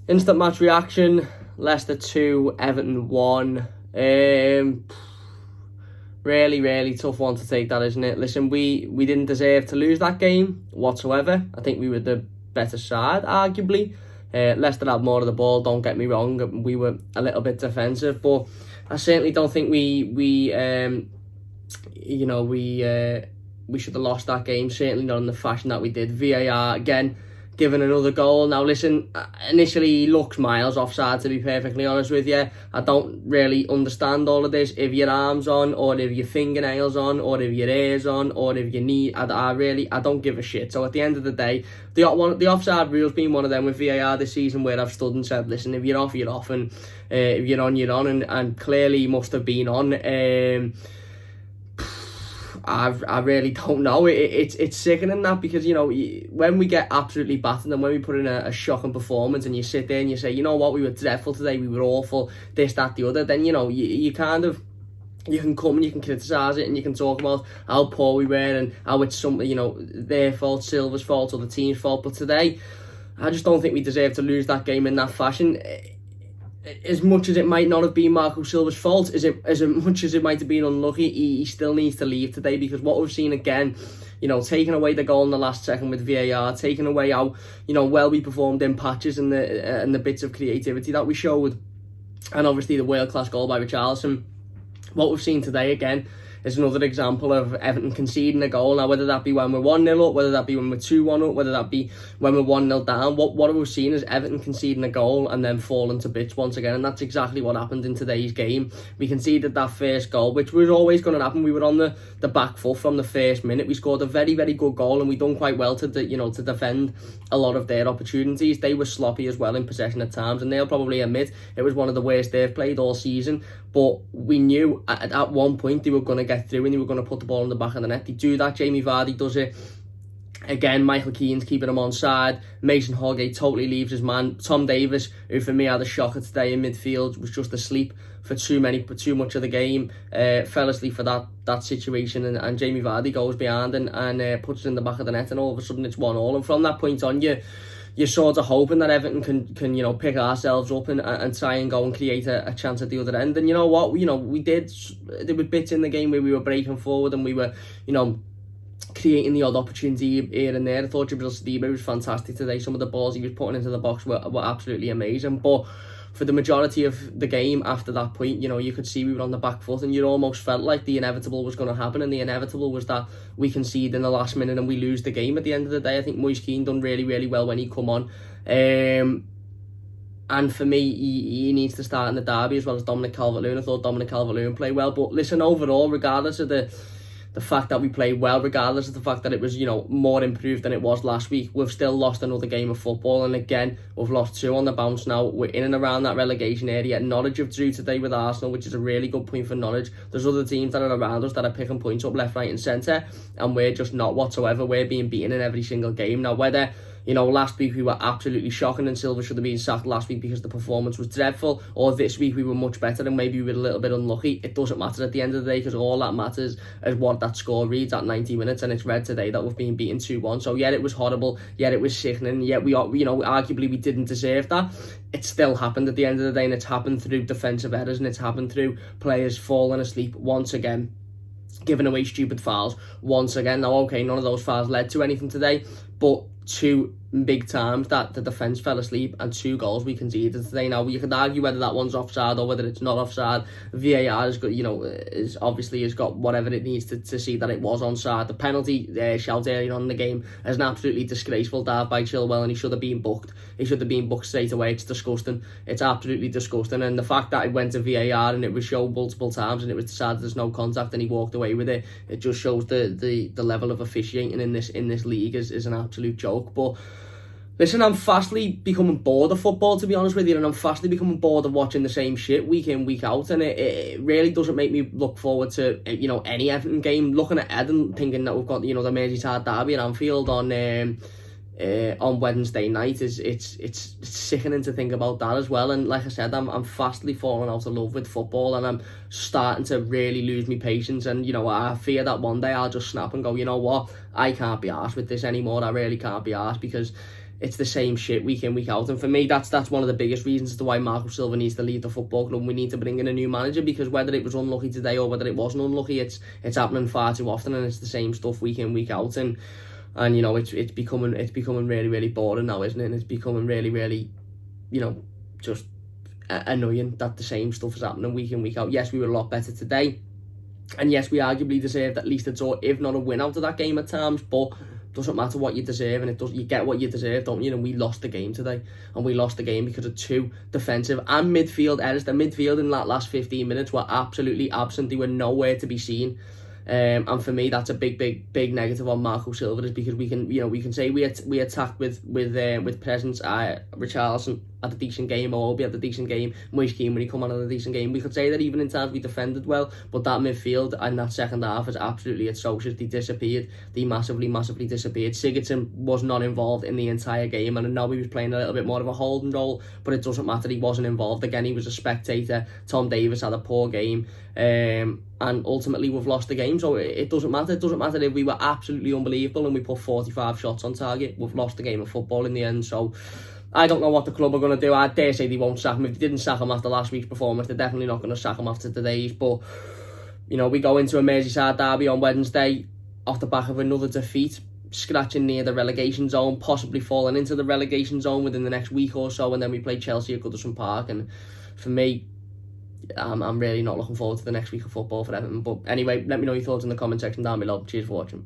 Instant match reaction, Leicester 2, Everton 1. Really tough one to take, that, isn't it? Listen, we didn't deserve to lose that game whatsoever. I think we were the better side, arguably. Leicester had more of the ball, don't get me wrong. We were a little bit defensive, but I certainly don't think we should have lost that game. Certainly not in the fashion that we did. VAR again, given another goal. Now listen, initially he looks miles offside, to be perfectly honest with you. I don't really understand all of this. If your arm's on, or if your fingernails on, or if your hair's on, or if your knee, I don't give a shit. So at the end of the day, the offside rule's been one of them with VAR this season where I've stood and said, listen, if you're off, you're off, and if you're on, you're on, and clearly he must have been on. I really don't know. It's sickening that, because when we get absolutely battered and when we put in a shocking performance and you sit there and you say, you know what, we were dreadful today, we were awful, this, that, the other, then you kind of, you can come and you can criticise it and you can talk about how poor we were and how it's something, their fault, Silva's fault, or the team's fault. But today, I just don't think we deserve to lose that game in that fashion. As much as it might not have been Marco Silva's fault, as much as it might have been unlucky, he still needs to leave today, because what we've seen again, taking away the goal in the last second with VAR, taking away how well we performed in patches and the bits of creativity that we showed, and obviously the world-class goal by Richarlison. What we've seen today again is another example of Everton conceding a goal. Now, whether that be when we're 1-0 up, whether that be when we're 2-1 up, whether that be when we're 1-0 down, what we've seen is Everton conceding a goal and then falling to bits once again, and that's exactly what happened in today's game. We conceded that first goal, which was always going to happen. We were on the back foot from the first minute. We scored a very good goal, and we done quite well to defend a lot of their opportunities. They were sloppy as well in possession at times, and they'll probably admit it was one of the worst they've played all season. But we knew at one point they were going to get through and they were going to put the ball in the back of the net. They do that. Jamie Vardy does it. Again, Michael Keane's keeping him on side. Mason Holgate totally leaves his man. Tom Davies, who for me had a shocker today in midfield, was just asleep for too much of the game. Fell asleep for that situation, and Jamie Vardy goes behind and puts it in the back of the net, and all of a sudden it's 1-1. And from that point on, you're sort of hoping that Everton can pick ourselves up and try and go and create a chance at the other end. And you know what? We did. There were bits in the game where we were breaking forward and we were, creating the odd opportunity here and there. I thought Jibril Saliba was fantastic today. Some of the balls he was putting into the box were absolutely amazing. But for the majority of the game after that point, you could see we were on the back foot, and you almost felt like the inevitable was going to happen, and the inevitable was that we concede in the last minute and we lose the game at the end of the day. I think Moise Keane done really well when he come on. And for me, he needs to start in the derby as well as Dominic Calvert-Lewin. I thought Dominic Calvert-Lewin played well. But listen, overall, regardless of the fact that we played well, regardless of the fact that it was, more improved than it was last week, we've still lost another game of football. And again, we've lost 2 on the bounce now. We're in and around that relegation area. Norwich have drew today with Arsenal, which is a really good point for Norwich. There's other teams that are around us that are picking points up left, right and centre, and we're just not whatsoever. We're being beaten in every single game. Now, whether last week we were absolutely shocking and Silva should have been sacked last week because the performance was dreadful, or this week we were much better and maybe we were a little bit unlucky, it doesn't matter at the end of the day, because all that matters is what that score reads at 90 minutes, and it's read today that we've been beaten 2-1. So yeah, it was horrible, yeah, it was sickening, yeah, arguably we didn't deserve that. It still happened at the end of the day, and it's happened through defensive errors, and it's happened through players falling asleep once again, giving away stupid fouls once again. Now, okay, none of those fouls led to anything today, but 2 big times that the defence fell asleep and 2 goals we conceded today. Now, you could argue whether that one's offside or whether it's not offside. VAR has got, is obviously has got whatever it needs to see that it was onside. The penalty shout earlier on in the game is an absolutely disgraceful dive by Chilwell, and he should have been booked. He should have been booked straight away. It's disgusting. It's absolutely disgusting. And the fact that it went to VAR and it was shown multiple times and it was decided there's no contact and he walked away with it, it just shows the level of officiating in this league is an absolute joke. But listen, I'm fastly becoming bored of football, to be honest with you, and I'm fastly becoming bored of watching the same shit week in, week out, and it really doesn't make me look forward to, any Everton game. Looking at Eden, thinking that we've got, the Merseyside derby at Anfield on Wednesday night, it's sickening to think about that as well. And like I said, I'm fastly falling out of love with football, and I'm starting to really lose my patience, and I fear that one day I'll just snap and go, you know what, I can't be arsed with this anymore. I really can't be arsed, because it's the same shit week in, week out. And for me, that's one of the biggest reasons as to why Marco Silva needs to leave the football club. We need to bring in a new manager, because whether it was unlucky today or whether it wasn't unlucky, it's happening far too often, and it's the same stuff week in, week out. And you know, it's becoming really, really boring now, isn't it? And it's becoming really, really, you know, just annoying that the same stuff is happening week in, week out. Yes, we were a lot better today, and yes, we arguably deserved at least a draw, if not a win, out of that game at times, but doesn't matter what you deserve, and you get what you deserve, don't you? And we lost the game today, and we lost the game because of two defensive and midfield errors. The midfield in that last 15 minutes were absolutely absent. They were nowhere to be seen. And for me, that's a big negative on Marco Silva, is because we can say we attacked with presence. Richarlison had a decent game, or Obi had a decent game, Moise Kean when he come on had a decent game. We could say that even in times we defended well, but that midfield and that second half is absolutely atrocious. They disappeared. They massively disappeared. Sigurdsson was not involved in the entire game, and I know he was playing a little bit more of a holding role, but it doesn't matter. He wasn't involved. Again, he was a spectator. Tom Davies had a poor game. And ultimately we've lost the game, so it doesn't matter. It doesn't matter if we were absolutely unbelievable and we put 45 shots on target. We've lost the game of football in the end. So I don't know what the club are going to do. I dare say they won't sack him. If they didn't sack him after last week's performance, they're definitely not going to sack him after today's. But you know, we go into a Merseyside derby on Wednesday off the back of another defeat, scratching near the relegation zone, possibly falling into the relegation zone within the next week or so, and then we play Chelsea at Goodison Park. And for me, I'm really not looking forward to the next week of football for Everton. But anyway, let me know your thoughts in the comment section down below. Cheers for watching.